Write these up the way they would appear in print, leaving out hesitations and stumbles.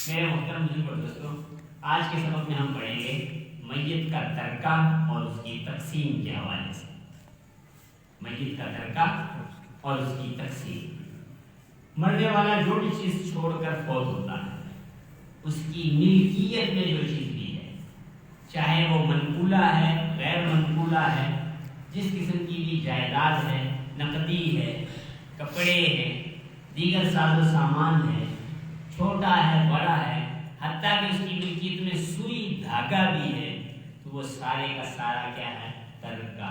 میرے محترم بزرگ اور دوستوں، آج کے سبق میں ہم پڑھیں گے میت کا ترکہ اور اس کی تقسیم کے حوالے سے۔ میت کا ترکہ اور اس کی تقسیم۔ مرنے والا جو بھی چیز چھوڑ کر فوت ہوتا ہے، اس کی ملکیت میں جو چیز بھی ہے، چاہے وہ منقولہ ہے، غیر منقولہ ہے، جس قسم کی بھی جائیداد ہے، نقدی ہے، کپڑے ہیں، دیگر ساز و سامان ہے، چھوٹا ہے، بڑا ہے، حتیٰ کہ اس کی ملکیت میں سوئی دھاگا بھی ہے، تو وہ سارے کا سارا کیا ہے؟ ترکہ ہے۔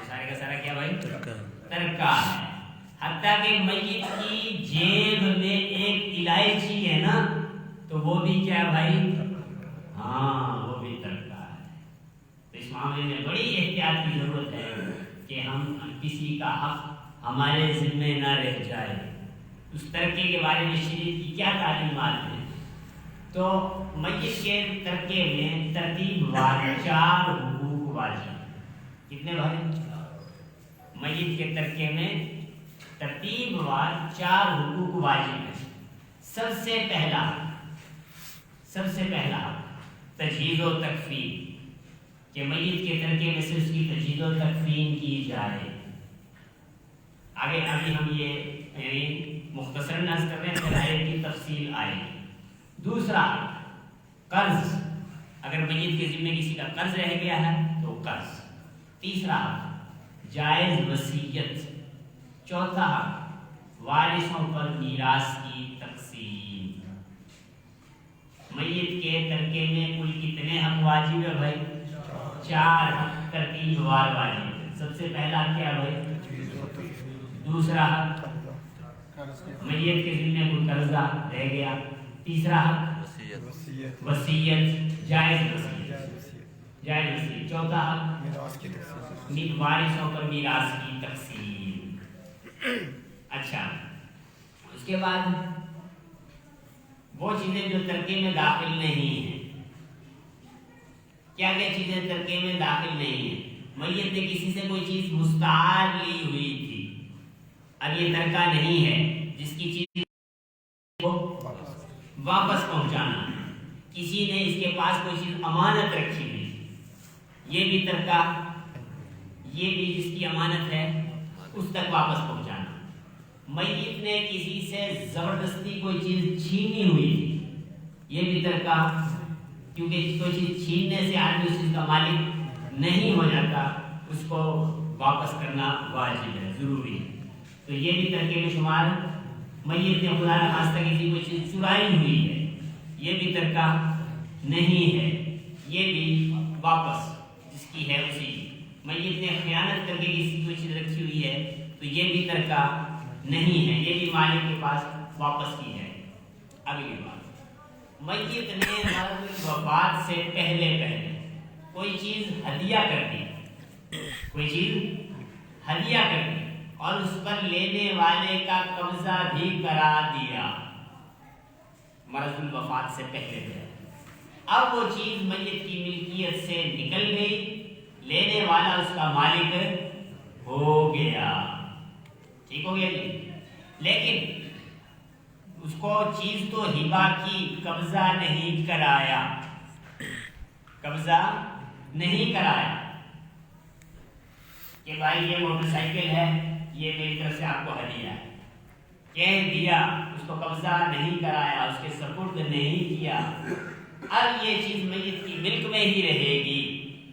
سارے کا سارا کیا بھائی؟ ترکہ ہے۔ حتیٰ کہ میت کی جیب میں ایک الائچی ہے نا، تو وہ بھی کیا بھائی؟ ہاں، وہ بھی ترکہ ہے۔ تو اس معاملے میں بڑی احتیاط کی ضرورت ہے کہ ہم کسی کا حق ہمارے ذمے نہ رہ جائے۔ اس ترکے کے بارے میں شریعت کی کیا تعلیمات ہیں؟ تو میت کے ترکے میں ترتیب وار 4 حقوق واجب ہیں۔ کتنے بھائی؟ میت کے ترکے میں ترتیب وار 4 حقوق واجب ہیں۔ سب سے پہلا تجہیز و تکفین، کہ میت کے ترکے میں سے اس کی تجہیز و تکفین کی جائے۔ آگے ابھی ہم یہ مختصراً نظر کر رہے ہیں، پھر آیت کی تفصیل آئے گی۔ دوسرا، قرض، اگر میت کے ذمہ کسی کا قرض رہ گیا ہے تو قرض۔ تیسرا، جائز وصیت۔ چوتھا، وارثوں پر میراث کی تقسیم۔ میت کے ترکے میں کل کتنے حق واجب ہے بھائی؟ 4 حق ترتیب وار واجب ہے۔ سب سے پہلا کیا بھائی؟ دوسرا حق میت کے ذمہ کوئی قرضہ رہ گیا۔ تیسرا حق وصیت، جائز وصیت۔ چوتھا حق وارثوں پر میراث کی تقسیم۔ اچھا، اس کے بعد وہ چیزیں جو ترکے میں داخل نہیں ہیں۔ کیا کیا چیزیں ترکے میں داخل نہیں ہیں؟ میت نے کسی سے کوئی چیز مستعار لی ہوئی تھی، اب یہ ترکہ نہیں ہے، جس کی چیز کو واپس پہنچانا۔ کسی نے اس کے پاس کوئی چیز امانت رکھی ہوئی، یہ بھی ترکہ، یہ بھی جس کی امانت ہے اس تک واپس پہنچانا۔ میت نے کسی سے زبردستی کوئی چیز چھینی ہوئی تھی، یہ بھی ترکہ، کیونکہ کوئی چیز چھیننے سے آدمی اس چیز کا مالک نہیں ہو جاتا، اس کو واپس کرنا واجب ہے، ضروری ہے، تو یہ بھی ترکے میں شمار۔ میت نے خدا نخواستہ کسی کوئی چیز چرائی ہوئی ہے، یہ بھی ترکہ نہیں ہے، یہ بھی واپس جس کی ہے اسی۔ میت نے خیانت کر کے کسی کوئی چیز رکھی ہوئی ہے تو یہ بھی ترکہ نہیں ہے، یہ بھی مالک کے پاس واپس کی ہے۔ اگلی بات، میت نے مرض وفات سے پہلے کوئی چیز ہدیہ کر دی، اور اس پر لینے والے کا قبضہ بھی کرا دیا، مرض الوفات سے پہلے۔ اب وہ چیز میت کی ملکیت سے نکل گئی، لینے والا اس کا مالک ہو گیا، ٹھیک ہو گیا جی، لیکن اس کو چیز تو ہبہ کی، قبضہ نہیں کرایا کہ بھائی یہ موٹر سائیکل ہے، یہ میری طرف سے آپ کو ہدیہ ہے، کہہ دیا، اس کو قبضہ نہیں کرایا، اس کے سپرد نہیں کیا۔ اب یہ چیز میت کی ملک میں ہی رہے گی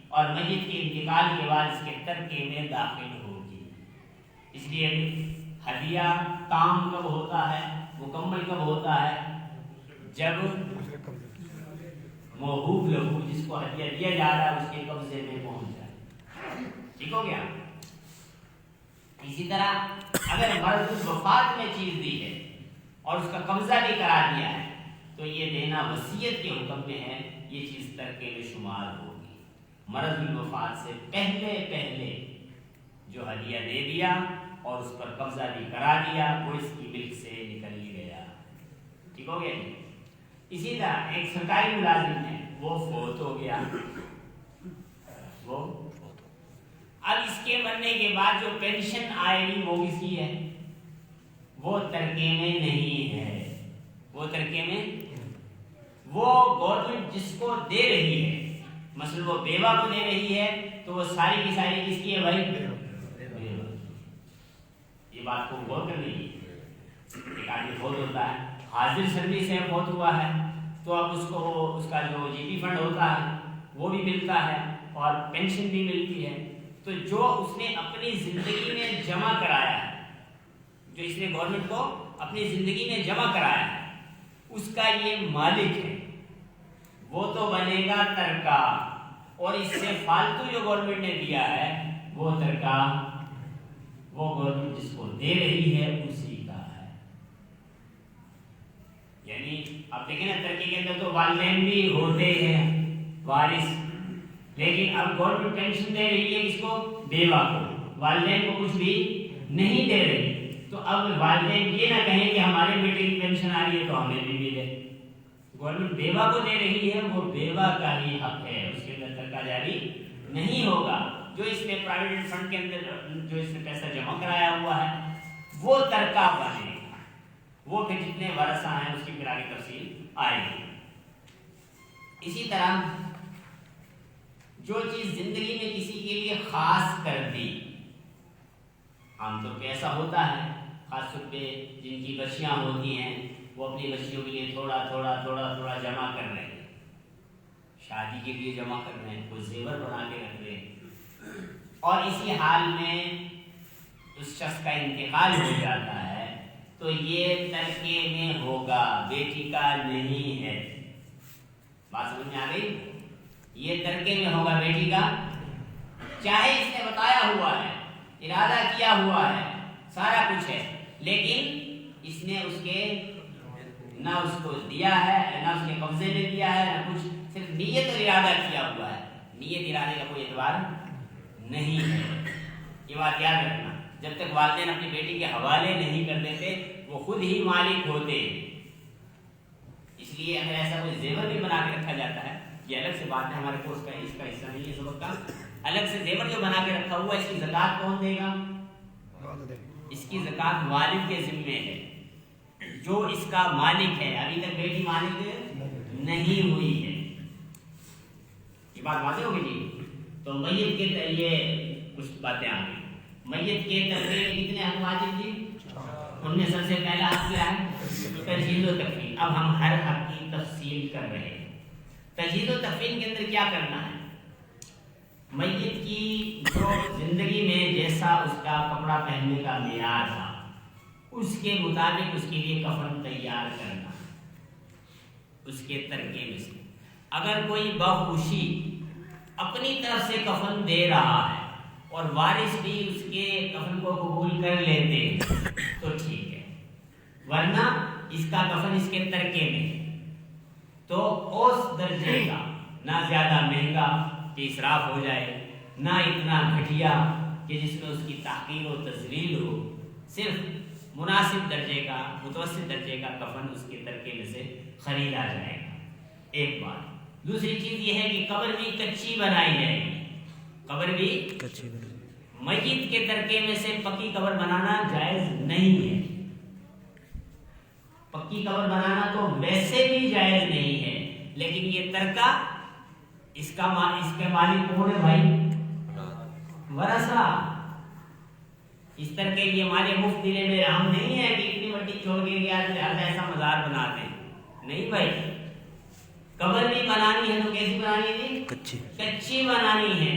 اور میت کے انتقال کے بعد اس کے ترکے میں داخل ہوگی۔ اس لیے ہدیہ تام کب ہوتا ہے، مکمل کب ہوتا ہے؟ جب موہوب لہو، جس کو ہدیہ دیا جا رہا ہے، اس کے قبضے میں پہنچ جائے، ٹھیک ہو گیا۔ اسی طرح اگر مرض الوفات میں چیز دی ہے اور اس کا قبضہ بھی کرا دیا ہے تو یہ دینا وصیت کے حکم میں ہے، یہ چیز ترکے میں شمار ہوگی۔ مرض الوفات سے پہلے جو ہدیہ دے دیا اور اس پر قبضہ بھی کرا دیا، وہ اس کی ملک سے نکل ہی گیا، ٹھیک ہو گیا جی۔ اسی طرح ایک سرکاری ملازم ہے، وہ فوت ہو گیا، اب اس کے مرنے کے بعد جو پینشن آئے گی وہ کس کی ہے؟ وہ ترکے میں نہیں ہے، وہ ترکے میں وہ گورنمنٹ جس کو دے رہی ہے، مثلا وہ بیوہ کو دے رہی ہے تو وہ ساری کی ساری کس کی ہے بھائی؟ یہ بات کو غور کر لیجیے. ایک آدمی فوت ہوتا ہے، حاضر سروس ہے، فوت ہوا ہے، تو اب اس کو اس کا جو جی پی فنڈ ہوتا ہے وہ بھی ملتا ہے اور پینشن بھی ملتی ہے. تو جو اس نے اپنی زندگی میں جمع کرایا ہے، جو اس نے گورنمنٹ کو اپنی زندگی میں جمع کرایا ہے، اس کا یہ مالک ہے، وہ تو بنے گا ترکہ. اور اس سے فالتو جو گورنمنٹ نے دیا ہے وہ ترکہ وہ گورنمنٹ جس کو دے رہی ہے اسی کا ہے. یعنی اب دیکھیں نا ترکے کے اندر تو والدین بھی ہوتے ہیں وارث، لیکن اب گورنمنٹ پینشن دے رہی ہے کس کو؟ بیوہ کو. والدین کو کچھ بھی نہیں دے رہی. تو اب والدین یہ نہ کہیں کہ ہمارے بیٹے کی پینشن آ رہی ہے تو ہمیں بھی ملے. گورنمنٹ بیوہ کو دے رہی ہے، وہ بیوہ کا ہی حق ہے، اس کے اندر ترکہ جاری نہیں ہوگا. جو اس نے پرائیویٹ فنڈ کے اندر جو اس نے پیسہ جمع کرایا ہوا ہے وہ ترکہ بنے گا. وہ پھر جتنے ورثہ ہیں اس کی پھر آگے تفصیل آئے گی. اسی طرح جو چیز زندگی میں کسی کے لیے خاص کر دی، عام طور پہ ایسا ہوتا ہے، خاص طور پہ جن کی بچیاں ہوتی ہیں وہ اپنی بچیوں کے لیے تھوڑا تھوڑا تھوڑا تھوڑا جمع کر رہے ہیں، شادی کے لیے جمع کر رہے ہیں، کوئی زیور بنا کے رکھ رہے ہیں، اور اسی حال میں اس شخص کا انتقال ہو جاتا ہے تو یہ ترکے میں ہوگا، بیٹی کا نہیں ہے. بات سمجھ میں آ گئی؟ یہ ترکے میں ہوگا، بیٹی کا. چاہے اس نے بتایا ہوا ہے، ارادہ کیا ہوا ہے، سارا کچھ ہے، لیکن اس نے اس کے نہ اس کو دیا ہے، نہ اس کے قبضے میں دیا ہے، نہ کچھ، صرف نیت اور ارادہ کیا ہوا ہے. نیت ارادے کا کوئی اعتبار نہیں ہے. یہ بات یاد رکھنا. جب تک والدین اپنی بیٹی کے حوالے نہیں کر دیتے وہ خود ہی مالک ہوتے. اس لیے اگر ایسا کوئی زیور بھی بنا کے رکھا جاتا ہے، یہ الگ سے بات ہے، ہمارے کورس کا اس کا حصہ نہیں ہے سبق کا. الگ سے زیور جو بنا کے رکھا ہوا ہے، اس کی زکوٰۃ کون دے گا؟ اس کی زکوٰۃ والد کے ذمے ہے، جو اس کا مالک ہے. ابھی تک بیٹی مالک نہیں ہوئی ہے. یہ بات واضح ہوگی جی. تو میت کے یہ کچھ باتیں آ گئی. میت کے ترکے میں کتنے حق واجب جی؟ ان میں سب سے پہلا حق کیا ہے؟ تجہیز و تکفین. اب ہم ہر حق کی تفصیل کر رہے ہیں. تجہیز و تکفین کے اندر کیا کرنا ہے؟ میت کی جو زندگی میں جیسا اس کا کپڑا پہننے کا معیار تھا اس کے مطابق اس کے لیے کفن تیار کرنا اس کے ترکے میں سے. اگر کوئی بخوشی اپنی طرف سے کفن دے رہا ہے اور وارث بھی اس کے کفن کو قبول کر لیتے تو ٹھیک ہے، ورنہ اس کا کفن اس کے ترکے میں تو اوس درجے کا، نہ زیادہ مہنگا کہ اسراف ہو جائے، نہ اتنا گھٹیا کہ جس میں اس کی تحقیر و تذلیل ہو، صرف مناسب درجے کا، متوسط درجے کا کفن اس کے ترکے میں سے خریدا جائے گا. ایک بات. دوسری چیز یہ ہے کہ قبر بھی کچی بنائی جائے گی. قبر بھی کچی بنائی. میت کے ترکے میں سے پکی قبر بنانا جائز نہیں ہے. پکی قبر بنانا تو ویسے بھی جائز نہیں ہے، لیکن یہ ترکہ اس کے مالک کون ہے بھائی؟ ورثہ. اس طرح کے یہ ہمارے مفت دلے میں ہم نہیں ہے کہ اتنی مٹی چھوڑ کے گیا ایسا مزار بناتے ہیں. نہیں بھائی، قبر بھی بنانی ہے تو کیسی بنانی ہے؟ کچی بنانی ہے.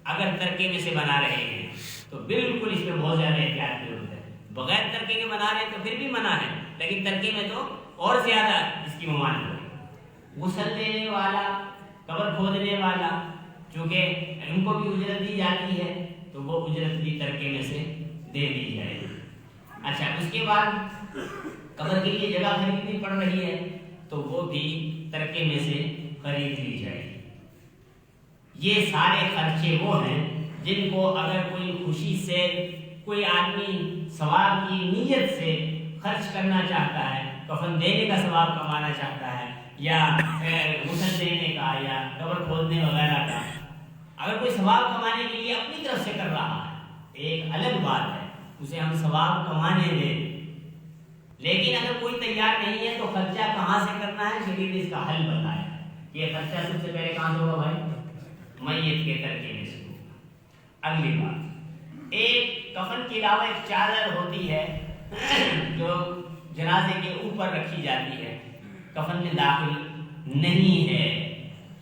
اگر ترکے میں سے بنا رہے ہیں تو بالکل اس میں بہت زیادہ احتیاط کی ضرورت ہے. بغیر ترکے کے بنا رہے ہیں تو پھر بھی منع ہے، لیکن ترکے میں تو اور زیادہ اس کی ممانعت ہے. غسل دینے والا، قبر کھودنے والا، چونکہ ان کو بھی اجرت دی جاتی ہے تو وہ اجرت بھی ترکے میں سے دے دی جائے گی. اچھا، اس کے بعد قبر کے لیے جگہ خریدنی پڑ رہی ہے تو وہ بھی ترکے میں سے خرید لی جائے گی. یہ سارے خرچے وہ ہیں جن کو اگر کوئی خوشی سے کوئی آدمی ثواب کی نیت سے خرچ کرنا چاہتا ہے، کفن دینے کا ثواب کمانا چاہتا ہے، یا غسل دینے کا یا قبر کھودنے وغیرہ کا، اگر کوئی ثواب کمانے کے لیے اپنی طرف سے کر رہا ہے ایک الگ بات ہے، اسے ہم ثواب کمانے دیں. لیکن اگر کوئی تیار نہیں ہے تو خرچہ کہاں سے کرنا ہے؟ شریعت نے اس کا حل بتایا کہ یہ خرچہ سب سے پہلے کہاں سے ہوگا بھائی؟ میت کے ترکے میں سے ہوگا۔ اگلی بات، ایک کفن کے علاوہ ایک چادر ہوتی ہے جو جنازے کے اوپر رکھی جاتی ہے، کفن میں داخل نہیں ہے،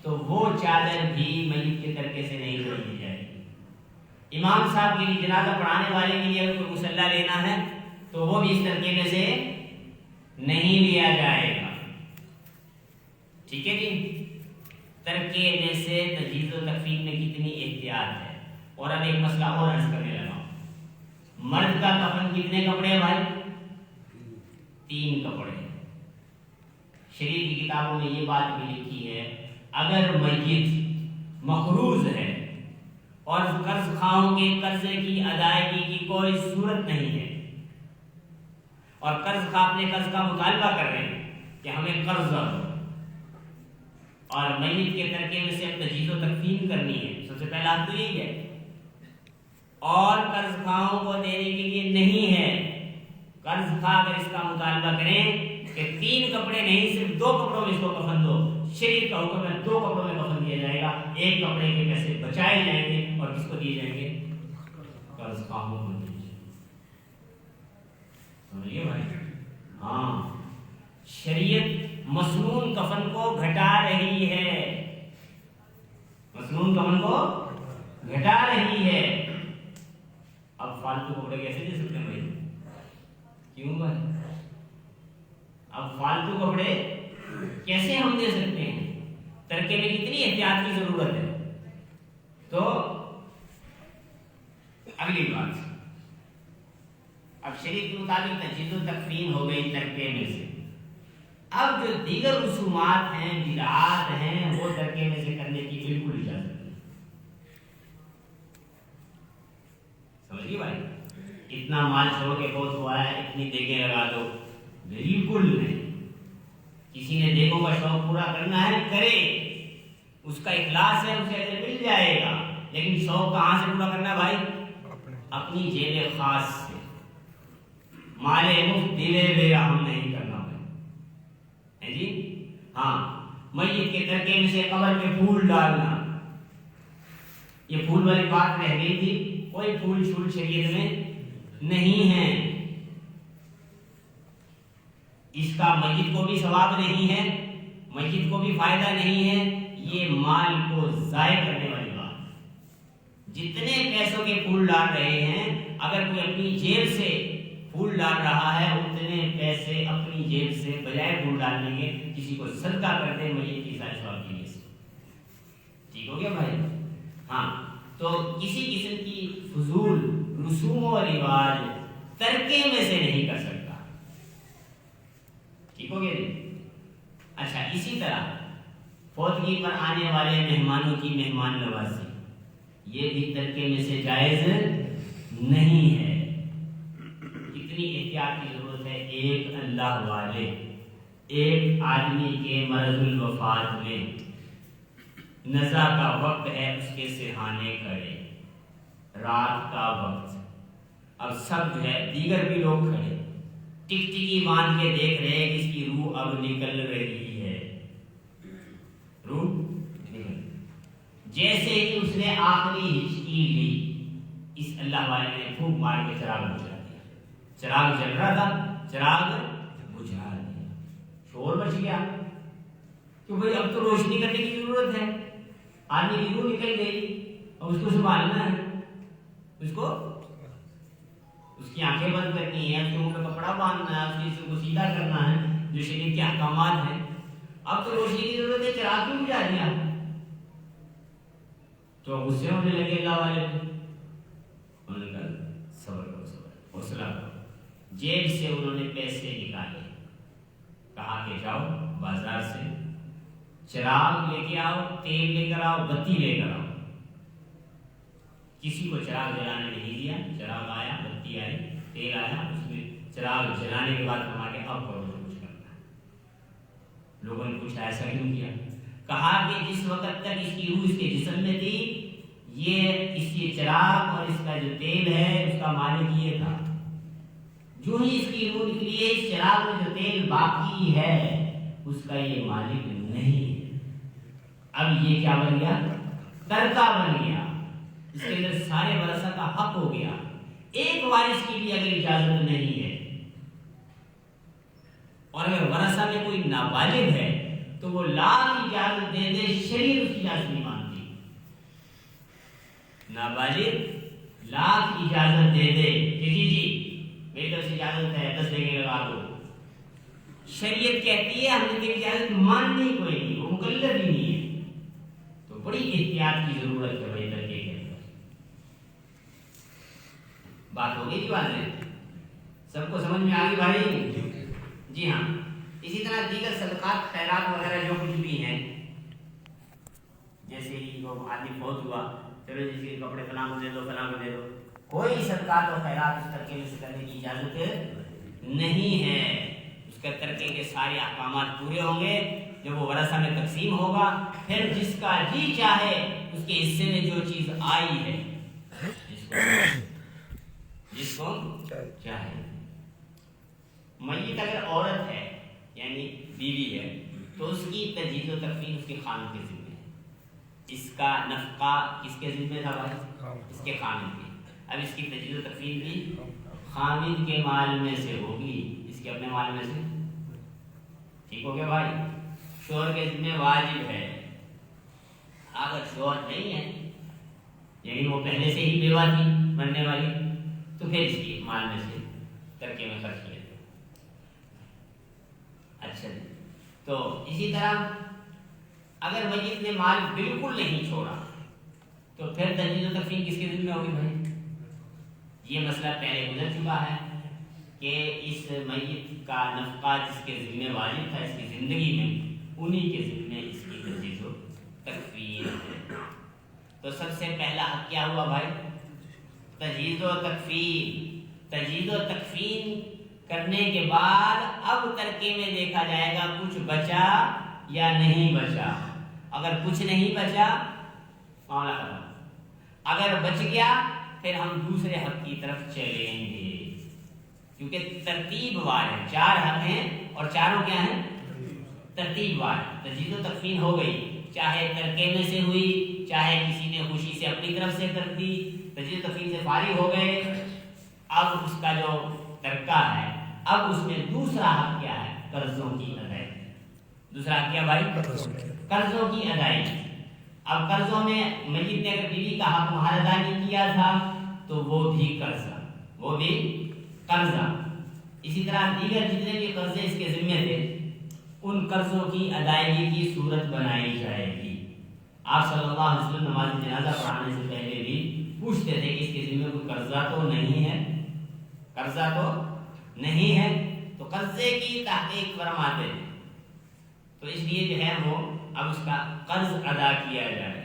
تو وہ چادر بھی میت کے ترکے سے نہیں لی جائے گی۔ امام صاحب کے لیے، جنازہ پڑھانے والے کے لیے اگر کوئی مصلی لینا ہے تو وہ بھی اس ترکے میں سے نہیں لیا جائے گا، ٹھیک ہے جی۔ ترکے میں سے تجہیز و تکفین میں کتنی احتیاط ہے۔ اور اب ایک مسئلہ اور عرض کرنے لگا ہوں، مرد کا کفن کتنے کپڑے ہیں بھائی؟ 3 کپڑے۔ شریعت کی کتابوں میں یہ بات بھی لکھی ہے، اگر میت مقروض ہے اور قرض خواہوں کے قرضے کی ادائیگی کی کوئی صورت نہیں ہے اور قرض خواہ اپنے قرض کا مطالبہ کر رہے ہیں کہ ہمیں قرض دو، اور میت کے ترکے میں سے تجہیز و تکفین کرنی ہے، سب سے پہلا تو یہی ہے، اور قرض خواہوں کو دینے کے لیے نہیں ہے، قرض خواہ اگر اس کا مطالبہ کریں کہ 3 کپڑے نہیں صرف 2 کپڑوں میں اس کو کفن دو، شریعت کا حکم ہے 2 کپڑوں میں کفن دیا جائے گا، 1 کپڑے کے پیسے بچائے جائیں گے اور کس کو دیے جائیں گے؟ قرض خواہوں کو دیے جائیں گے۔ سمجھیے بھائی؟ ہاں، شریعت مسنون کفن کو گھٹا رہی ہے، مسنون کفن کو گھٹا رہی ہے۔ اب فالتو کپڑے کیسے دے سکتے ہیں بھائی؟ کیوں بھائی؟ اب فالتو کپڑے کیسے ہم دے سکتے ہیں؟ ترکے میں کتنی احتیاط کی ضرورت ہے۔ تو اگلی بات، اب شریعت کے مطابق تجہیز و تکفین ہو گئی ترکے میں سے، اب جو دیگر رسومات ہیں، بدعات ہیں، وہ ترکے میں سے کرنے کی بالکل اجازت نہیں۔ سمجھیے بھائی؟ اتنا مال چھوڑ کے بہت ہوا ہے، اتنی دیگیں لگا دو، بالکل نہیں۔ کسی نے دیگوں کا شوق پورا کرنا ہے کرے، اس کا اخلاص ہے، اسے اجر مل جائے گا، لیکن شوق کہاں سے پورا کرنا بھائی؟ اپنی جیب خاص سے، مال مفت دلے بے ہم نہیں کرنا ہے جی۔ ہاں، میت کے ترکے میں سے قبر میں پھول ڈالنا، یہ پھول والی بات رہ گئی تھی، کوئی پھول چھول شریعت میں نہیں ہے، اس کا میت کو بھی ثواب نہیں ہے، میت کو بھی فائدہ نہیں ہے، یہ مال کو ضائع کرنے والی بات۔ جتنے پیسوں کے پھول ڈال رہے ہیں، اگر کوئی اپنی جیب سے پھول ڈال رہا ہے، اتنے پیسے اپنی جیب سے بجائے پھول ڈالنے کے کسی کو صدقہ کرتے ہیں میت کی سائے ثواب کے لیے سے۔ ٹھیک ہو گیا بھائی؟ ہاں، تو کسی قسم کی فضول رسوم و رواج ترکے میں سے نہیں کر سکتا۔ ٹھیک ہو گیا جی؟ اچھا، اسی طرح فوتگی پر آنے والے مہمانوں کی مہمان نوازی، یہ بھی ترکے میں سے جائز نہیں ہے۔ اتنی احتیاط کی ضرورت ہے، ایک اللہ والے ایک آدمی کے مرض الوفات میں نزا کا وقت ہے، اس کے سرہانے کھڑے، رات کا وقت، اب سب جو ہے دیگر بھی لوگ کھڑے ٹکٹکی باندھ کے دیکھ رہے ہیں کہ اس کی روح اب نکل رہی ہے، روح نکل، جیسے ہی اس نے آخری ہچکی لی، اس اللہ والے نے پھونک مار کے چراغ بجھا دیا، چراغ جل رہا تھا، چراغ بجھا دیا، شور بچ گیا کہ بھئی اب تو روشنی کرنے کی ضرورت ہے، آدمی کی روح نکل گئی، اب اس کو سنبھالنا ہے، اس کو اس کی آنکھیں بند کرنی ہے، اس کے منہ پہ کپڑا باندھنا ہے، اس کی کو سیدھا کرنا ہے، جو شریعت کے احکامات ہیں۔ اب تو روشنی کی ضرورت ہے، چراغ کیوں بجھا دیا؟ تو غصے ہونے لگے اللہ والے، انہوں نے کہا صبر کرو، صبر حوصلہ کرو، جیب سے انہوں نے پیسے نکالے، کہا کہ جاؤ بازار سے چراغ لے کے آؤ، تیل لے کر آؤ، بتی لے کر آؤ۔ کسی کو چراغ جلانے نہیں دیا، چراغ آیا، بتی آئی، تیل آیا، اس میں چراغ جلانے کے بعد کہا کہ اب کرو جو کچھ کرنا ہے۔ لوگوں نے پوچھا ایسا کیوں کیا؟ کہا کہ جس وقت تک اس کی روح اس کے جسم میں تھی، یہ اس کے چراغ اور اس کا جو تیل ہے اس کا مالک یہ تھا، جو ہی اس کی روح نکلی ہے، اس چراغ میں جو تیل باقی ہے اس کا یہ مالک نہیں ہے۔ اب یہ کیا بن گیا؟ ترکہ بن گیا، اس کے اندر سارے ورثہ کا حق ہو گیا۔ ایک وارث کی بھی اگر اجازت نہیں ہے، اور اگر ورثہ میں کوئی نابالغ ہے تو وہ لاکھ اجازت دے دے، شریعت اس کی اجازت نہیں مانتی۔ نابالغ لاکھ اجازت دے دے کہ جی میری طرف سے اجازت ہے 10 بیگے لگا دو، شریعت کہتی ہے ہم نے تیری اجازت ماننی کوئی نہیں، وہ مکلف ہی نہیں ہے۔ تو بڑی احتیاط کی ضرورت ہے بھائی ترکے کے اندر۔ بات ہوگی جی، بات ہے سب کو سمجھ میں آ گئی بھائی؟ جی ہاں۔ اسی طرح دیگر صدقات خیرات وغیرہ جو کچھ بھی ہیں، جیسے ہی وہ آدمی فوت ہوا، چلو جس کے کپڑے فلاں کو دے دو، فلاں کو دے دو، کوئی صدقات و خیرات اس ترکے میں سے کرنے کی اجازت نہیں ہے۔ اس کے ترکے کے سارے احکامات پورے ہوں گے، جب وہ ورثہ میں تقسیم ہوگا، پھر جس کا جی چاہے اس کے حصے میں جو چیز آئی ہے، جس کو چاہے۔ میت اگر عورت ہے یعنی بیوی ہے تو اس کی تجہیز و تکفین اس کے خاوند کے ذمہ ہے۔ اس کا نفقہ کس کے ذمہ تھا بھائی؟ اس کے خاوند کے۔ اب اس کی تجہیز و تکفین بھی خاوند کے مال میں سے ہوگی، اس کے اپنے مال میں سے۔ ٹھیک ہو گیا بھائی؟ شوہر کے ذمہ واجب ہے۔ اگر شوہر نہیں ہے یعنی وہ پہلے سے ہی بیوہ تھی مرنے والی، تو پھر اس کی مال میں سے ترکے میں خرچ کیا۔ اچھا جی، تو اسی طرح اگر میت نے مال بالکل نہیں چھوڑا تو پھر تجہیز و تکفین کس کے ذمہ ہوگی بھائی؟ یہ مسئلہ پہلے گزر چکا ہے کہ اس میت کا نفقہ جس کے ذمہ واجب تھا اس کی زندگی میں، انہی کے ذمہ اس کی تجہیز و تکفین ہے۔ تو سب سے پہلا حق کیا ہوا بھائی؟ تجہیز و تکفین۔ تجہیز و تکفین کرنے کے بعد اب ترکے میں دیکھا جائے گا کچھ بچا یا نہیں بچا۔ اگر کچھ نہیں بچا معاملہ ختم، اگر بچ گیا پھر ہم دوسرے حق کی طرف چلیں گے، کیونکہ ترتیب وار ہے، 4 حق ہیں اور چاروں کیا ہیں؟ ترتیب وار۔ تجہیز و تکفین ہو گئی، چاہے ترکے میں سے ہوئی، چاہے کسی نے خوشی سے اپنی طرف سے کر دی، تجہیز و تکفین سے فارغ ہو گئے۔ اب اس کا جو ترکہ ہے، اب اس میں دوسرا حق کیا ہے؟ قرضوں کی ادائیگی۔ دوسرا حق کیا بھائی؟ قرضوں کی ادائیگی۔ اب قرضوں میں میت نے اگر بیوی کا حق مہر ادا نہیں کیا تھا تو وہ بھی قرضہ، وہ بھی قرضہ۔ اسی طرح دیگر جتنے بھی قرضے اس کے ذمہ تھے ان قرضوں کی ادائیگی کی صورت بنائی جائے گی۔ آپ صلی اللہ علیہ وسلم نماز جنازہ پڑھانے سے پہلے بھی پوچھتے تھے کہ اس کے ذمہ کوئی قرضہ تو نہیں ہے، قرضہ تو نہیں ہے، تو قرضے کی تحقیق فرماتے ہیں۔ تو اس لیے جو ہے وہ اب اس کا قرض ادا کیا جائے۔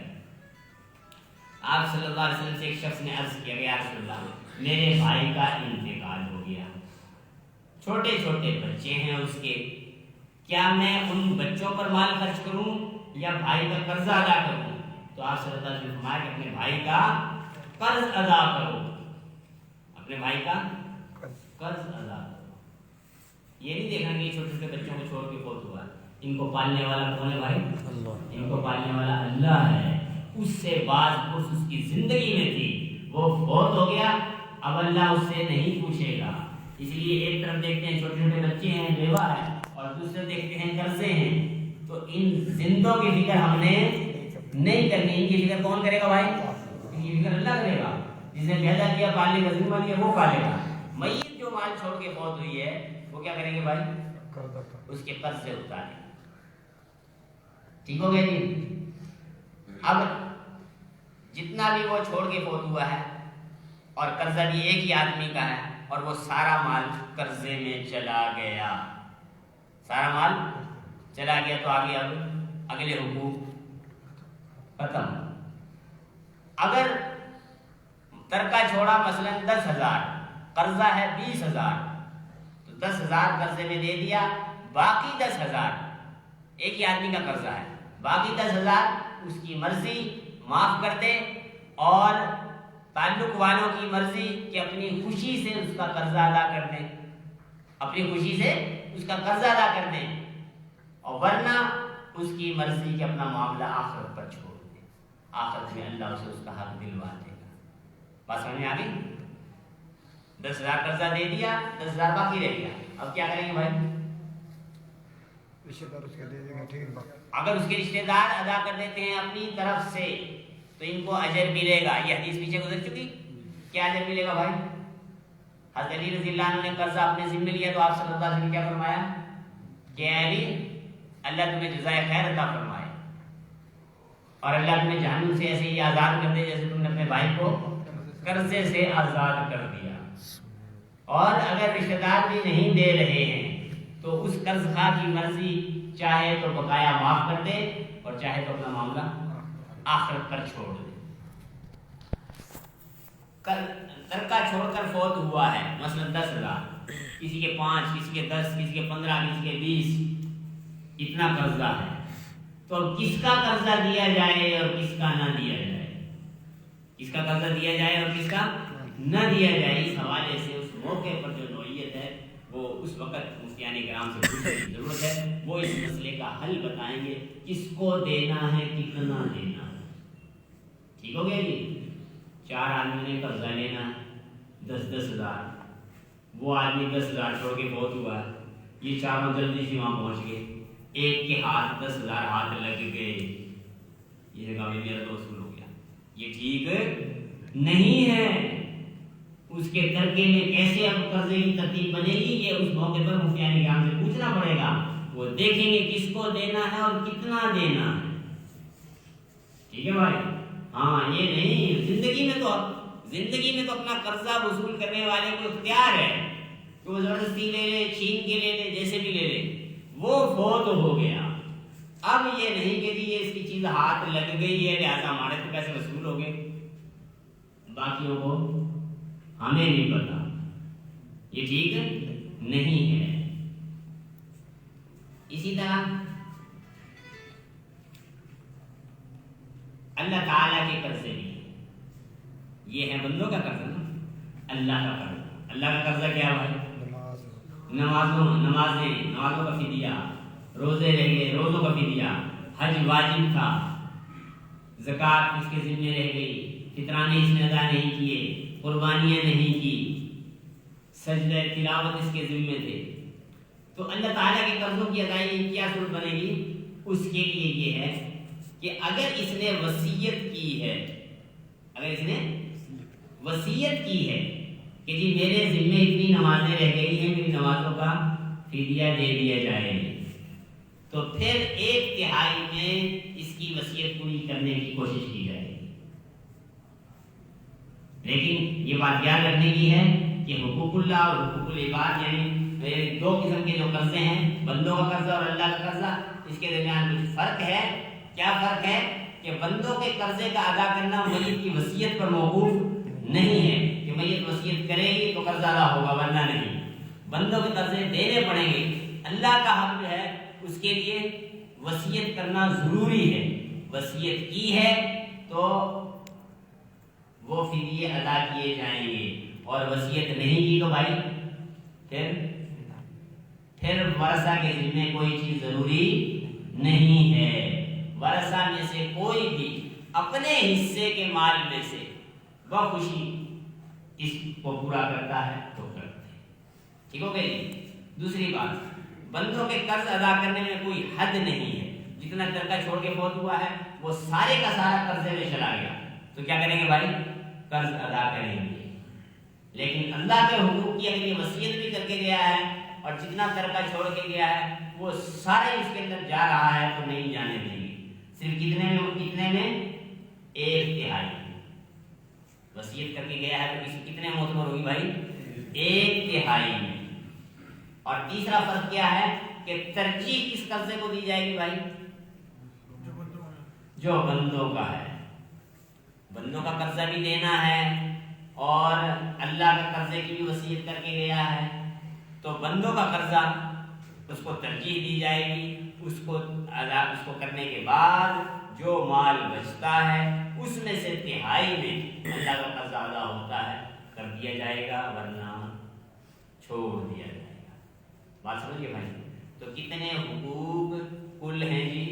آپ صلی اللہ علیہ وسلم سے ایک شخص نے عرض کیا کہ یا رسول اللہ میرے بھائی کا انتقال ہو گیا، چھوٹے چھوٹے بچے ہیں اس کے، کیا میں ان بچوں پر مال خرچ کروں یا بھائی کا قرض ادا کروں؟ تو آپ صلی اللہ علیہ وسلم نے فرمایا کہ اپنے بھائی کا قرض ادا کرو، اپنے بھائی کا قرض ادا کرو۔ یہ نہیں دیکھنا کہ چھوٹے چھوٹے بچوں کو چھوڑ کے فوت ہوا، ان کو پالنے والا کون ہے بھائی؟ اللہ۔ ان کو پالنے والا اللہ ہے۔ اس سے بعض کچھ اس کی زندگی میں تھی، وہ فوت ہو گیا، اب اللہ اس سے نہیں پوچھے گا۔ اس لیے ایک طرف دیکھتے ہیں چھوٹے چھوٹے بچے ہیں، بیوہ ہے، اور دوسرے دیکھتے ہیں قرضے ہیں، تو ان زندوں کی فکر ہم نے نہیں کرنی۔ ان کی فکر کون کرے گا بھائی؟ ان کی فکر اللہ کرے گا، جس نے پیدا کیا، پالنے کا ذمہ لیا، وہ پالے گا۔ میت جو مال چھوڑ کے فوت ہوئی ہے وہ کیا کریں گے بھائی؟ اس کے قرض سے اتاریں۔ ٹھیک ہو گیا جی؟ اب جتنا بھی وہ چھوڑ کے فوت ہوا ہے اور قرضہ بھی ایک ہی آدمی کا ہے اور وہ سارا مال قرضے میں چلا گیا، سارا مال چلا گیا، تو آگے اب اگلے حقوق ختم۔ اگر ترکہ چھوڑا مثلا 10,000، قرضہ ہے 20,000، تو 10,000 قرضے میں دے دیا، باقی 10,000 ایک ہی آدمی کا قرضہ ہے، باقی 10,000 اس کی مرضی معاف کر دے، اور تعلق والوں کی مرضی کہ اپنی خوشی سے اس کا قرضہ ادا کر دیں، اپنی خوشی سے اس کا قرض ادا کر دیں، اور ورنہ اس کی مرضی کہ اپنا معاملہ آخرت پر چھوڑ دیں، آخرت میں اللہ اسے اس کا حق دلوا دے گا۔ بات سمجھ میں آ گئی؟ 10,000 قرضہ دے دیا، 10,000 باقی رہ گیا، اب کیا کریں گے بھائی؟ اگر اس کے رشتے دار ادا کر دیتے ہیں اپنی طرف سے تو ان کو اجر ملے گا۔ یہ حدیث پیچھے گزر چکی، کیا اجر ملے گا بھائی؟ حضرت علی رضی اللہ عنہ نے قرضہ اپنے ذمہ لیا تو آپ صلی اللہ علیہ وسلم نے کیا فرمایا کہ علی اللہ تمہیں جزائے خیر عطا فرمائے، اور اللہ تمہیں جہنم سے ایسے ہی آزاد کر دے جیسے تم نے اپنے بھائی کو قرضے سے آزاد کر دیا۔ اور اگر رشتہ دار بھی نہیں دے رہے ہیں تو اس قرض خواہ کی مرضی، چاہے تو بقایا معاف کر دے اور چاہے تو اپنا معاملہ آخرت پر چھوڑ دے۔ ترکہ چھوڑ کر فوت ہوا ہے، مثلا 10,000، کسی کے 5، کسی کے 10، کسی کے 15، کسی کے 20، اتنا قرضہ ہے، تو اب کس کا قرضہ دیا جائے اور کس کا نہ دیا جائے؟ کس کا قرضہ دیا جائے اور کس کا نہ دیا جائے، اس حوالے سے اس موقع پر جو نوعیت ہے وہ اس وقت مفتیان کرام سے پوچھنے کی ضرورت ہے، وہ اس مسئلے کا حل بتائیں گے، کس کو دینا ہے، کتنا دینا ہے۔ ٹھیک ہو گیا جی؟ 4 آدمی نے قرضہ لینا ہے 10,000، وہ آدمی 10,000 چھوڑ کے فوت ہوا ہے، یہ چاروں جلدی سے وہاں پہنچ گئے، ایک کے ہاتھ 10,000 ہاتھ لگ گئے، یہ کہا میرا تو وصول ہو گیا، یہ ٹھیک نہیں ہے۔ اس کے ترکے میں کیسے اب قرضے کی ترتیب بنے گی، یہ اس موقع پر مفتیان کرام سے پوچھنا پڑے گا، وہ دیکھیں گے کس کو دینا ہے اور کتنا دینا ہے۔ ٹھیک ہے بھائی؟ ہاں، یہ نہیں زندگی میں تو اپنا قرضہ وصول کرنے والے کو اختیار ہے کہ وہ زبردستی لے لے، چھین کے لے لے، جیسے بھی لے لے، وہ فوت ہو گیا۔ اب یہ نہیں کہ یہ اس کی چیز ہاتھ لگ گئی ہے لہٰذا ہمارے تو پیسے وصول ہو گئے، باقیوں کو ہمیں نہیں پتا، یہ ٹھیک نہیں ہے۔ اسی طرح اللہ تعالیٰ کے قرضے بھی، یہ ہے بندوں کا قرضہ نا، اللہ کا قرضہ۔ اللہ کا قرضہ کیا بھائی؟ نمازوں کا فدیہ، روزے رہ گئے، روزوں کا فدیہ، حج واجب تھا، زکوٰۃ اس کے ذمہ رہ گئی، فطرانے اس نے ادا نہیں کیے، قربانیاں نہیں کی، سجدہ تلاوت اس کے ذمے تھے، تو اللہ تعالیٰ کے قرضوں کی ادائیگی کیا صورت بنے گی؟ اس کے لیے یہ ہے کہ اگر اس نے وصیت کی ہے، کہ جی میرے ذمے اتنی نمازیں رہ گئی ہیں، میری نمازوں کا فدیہ دے دیا جائے، تو پھر 1/3 میں اس کی وصیت پوری کرنے کی کوشش کی جائے گی۔ لیکن یہ بات یاد رکھنے کی ہے کہ حقوق اللہ اور حقوق العباد یعنی 2 قسم کے جو قرضے ہیں، بندوں کا قرضہ اور اللہ کا قرضہ، اس کے درمیان کچھ فرق ہے۔ کیا فرق ہے؟ کہ بندوں کے قرضے کا ادا کرنا میت کی وصیت پر موقوف نہیں ہے کہ میت وصیت کرے گی تو قرض ادا ہوگا ورنہ نہیں، بندوں کے قرضے دینے پڑیں گے۔ اللہ کا حق جو ہے اس کے لیے وصیت کرنا ضروری ہے، وصیت کی ہے تو وہ فدیے ادا کیے جائیں گے، اور وصیت نہیں کی تو بھائی پھر ورثہ کے ذمہ کوئی چیز ضروری نہیں ہے۔ ورثہ میں سے کوئی بھی اپنے حصے کے مال میں سے بخوشی اس کو پورا کرتا ہے تو کرتے ہیں۔ ٹھیک ہو گئی؟ دوسری بات، بندوں کے قرض ادا کرنے میں کوئی حد نہیں ہے، جتنا ترکہ چھوڑ کے فوت ہوا ہے وہ سارے کا سارا قرضے میں چلا گیا تو کیا کریں گے بھائی؟ قرض ادا کریں گے۔ لیکن اللہ کے حقوق کی اگر یہ وصیت بھی کر کے گیا ہے اور جتنا ترکہ چھوڑ کے گیا ہے وہ سارے اس کے اندر جا رہا ہے تو نہیں جانے دیں گے۔ صرف کتنے میں 1/3 وصیت کر کے گیا ہے تو کتنے معتبر ہوگی بھائی؟ 1/3 میں۔ اور تیسرا فرق کیا ہے کہ ترجیح کس قرضے کو دی جائے گی بھائی؟ جو بندوں کا ہے، بندوں کا قرضہ بھی دینا ہے اور اللہ کے قرضے کی بھی وصیت کر کے گیا ہے تو بندوں کا قرضہ اس کو ترجیح دی جائے گی۔ اس کو کرنے کے بعد جو مال بچتا ہے اس میں سے 1/3 میں اللہ کا قرضہ ادا ہوتا ہے کر دیا جائے گا ورنہ چھوڑ دیا جائے گا۔ بات سمجھیے بھائی. تو کتنے حقوق کل ہیں جی؟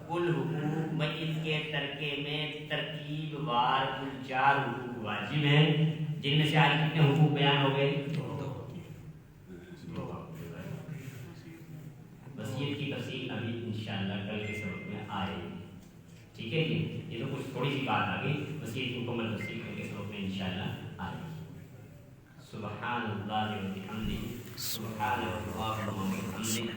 کل حقوق میت کے ترکے میں ترتیب وار کل 4 حقوق واجب ہیں، جن میں سے آج کتنے حقوق بیان ہو گئے؟ وصیت کی تفصیل ابھی انشاءاللہ کل کے سبق میں آئے گی. ٹھیک ہے جی. یہ تو کچھ تھوڑی سی بات آ گئی، وصیت کی مکمل تفصیل کل کے سبق میں انشاءاللہ آئے گی. سبحان اللہ و بحمدہ، سبحان اللہ و بحمدہ.